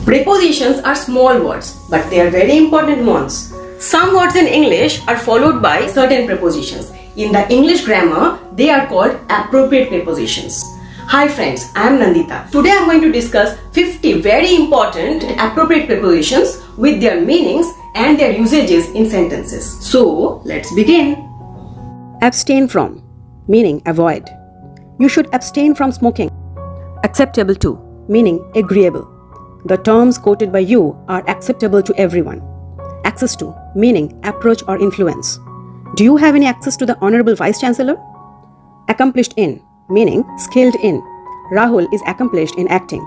Prepositions are small words, but they are very important ones. Some words in English are followed by certain prepositions. In the English grammar, they are called appropriate prepositions. Hi friends, I am Nandita. Today I am going to discuss 50 very important appropriate prepositions with their meanings and their usages in sentences. So, let's begin. Abstain from, meaning avoid. You should abstain from smoking. Acceptable to, meaning agreeable. The terms quoted by you are acceptable to everyone. Access to, meaning approach or influence. Do you have any access to the Honorable Vice Chancellor? Accomplished in, meaning skilled in. Rahul is accomplished in acting.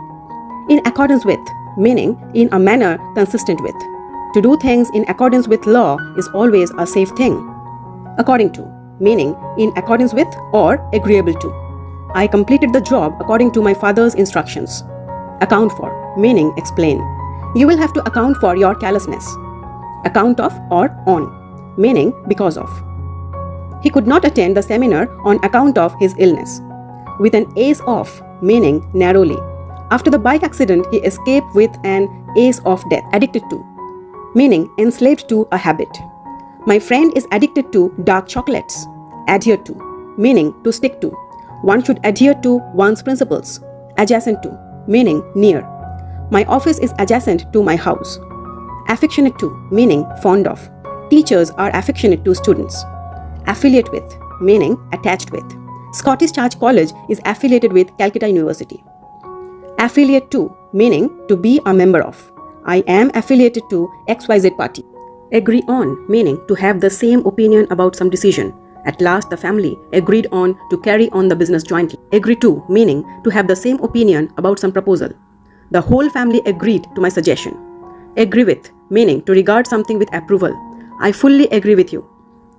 In accordance with, meaning in a manner consistent with. To do things in accordance with law is always a safe thing. According to, meaning in accordance with or agreeable to. I completed the job according to my father's instructions. Account for, meaning explain. You will have to account for your carelessness. Account of or on, meaning because of. He could not attend the seminar on account of his illness. With an ace of, meaning narrowly. After the bike accident, he escaped with an ace of death. Addicted to, meaning enslaved to a habit. My friend is addicted to dark chocolates. Adhere to, meaning to stick to. One should adhere to one's principles. Adjacent to, meaning near. My office is adjacent to my house. Affectionate to, meaning fond of. Teachers are affectionate to students. Affiliate with, meaning attached with. Scottish Church College is affiliated with Calcutta University. Affiliate to, meaning to be a member of. I am affiliated to XYZ party. Agree on, meaning to have the same opinion about some decision. At last, the family agreed on to carry on the business jointly. Agree to, meaning to have the same opinion about some proposal. The whole family agreed to my suggestion. Agree with, meaning to regard something with approval. I fully agree with you.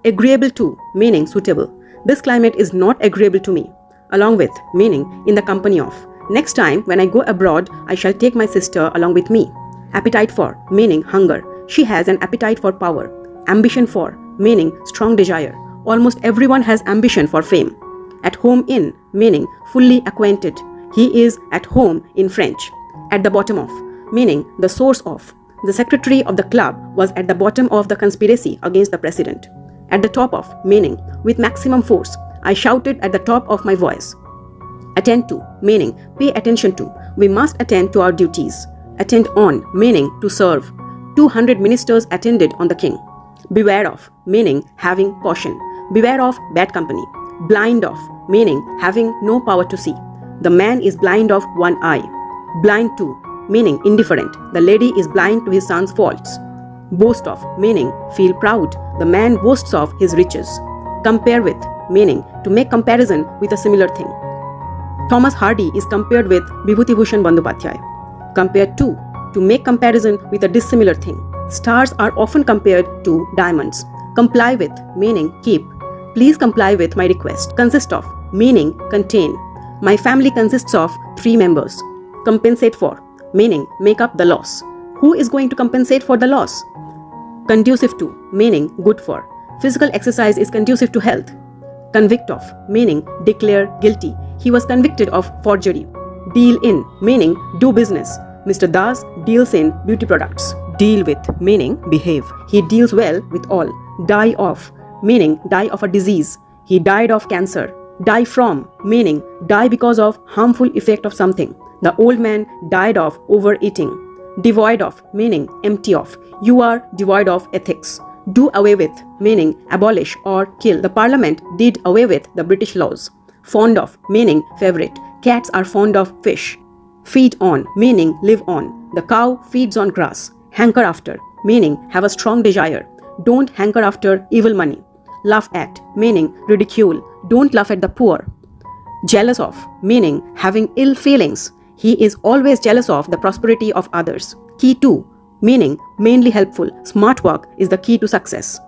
Agreeable to, meaning suitable. This climate is not agreeable to me. Along with, meaning in the company of. Next time when I go abroad, I shall take my sister along with me. Appetite for, meaning hunger. She has an appetite for power. Ambition for, meaning strong desire. Almost everyone has ambition for fame. At home in, meaning fully acquainted. He is at home in French. At the bottom of, meaning the source of. The secretary of the club was at the bottom of the conspiracy against the president. At the top of, meaning with maximum force. I shouted at the top of my voice. Attend to, meaning pay attention to. We must attend to our duties. Attend on, meaning to serve. 200 ministers attended on the king. Beware of, meaning having caution. Beware of bad company. Blind of, meaning having no power to see. The man is blind of one eye. Blind to, meaning indifferent. The lady is blind to his son's faults. Boast of, meaning feel proud. The man boasts of his riches. Compare with, meaning to make comparison with a similar thing. Thomas Hardy is compared with Vibhuti Bhushan Bandyopadhyay. Compare to make comparison with a dissimilar thing. Stars are often compared to diamonds. Comply with, meaning keep. Please comply with my request. Consist of, meaning contain. My family consists of 3 members. Compensate for, meaning make up the loss. Who is going to compensate for the loss? Conducive to, meaning good for. Physical exercise is conducive to health. Convict of, meaning declare guilty. He was convicted of forgery. Deal in, meaning do business. Mr. Das deals in beauty products. Deal with, meaning behave. He deals well with all. Die of, meaning die of a disease. He died of cancer. Die from, meaning die because of harmful effect of something. The old man died of overeating. Devoid of, meaning empty of. You are devoid of ethics. Do away with, meaning abolish or kill. The parliament did away with the British laws. Fond of, meaning favorite. Cats are fond of fish. Feed on, meaning live on. The cow feeds on grass. Hanker after, meaning have a strong desire. Don't hanker after evil money. Laugh at, meaning ridicule. Don't laugh at the poor. Jealous of, meaning having ill feelings. He is always jealous of the prosperity of others. Key to, meaning mainly helpful. Smart work is the key to success.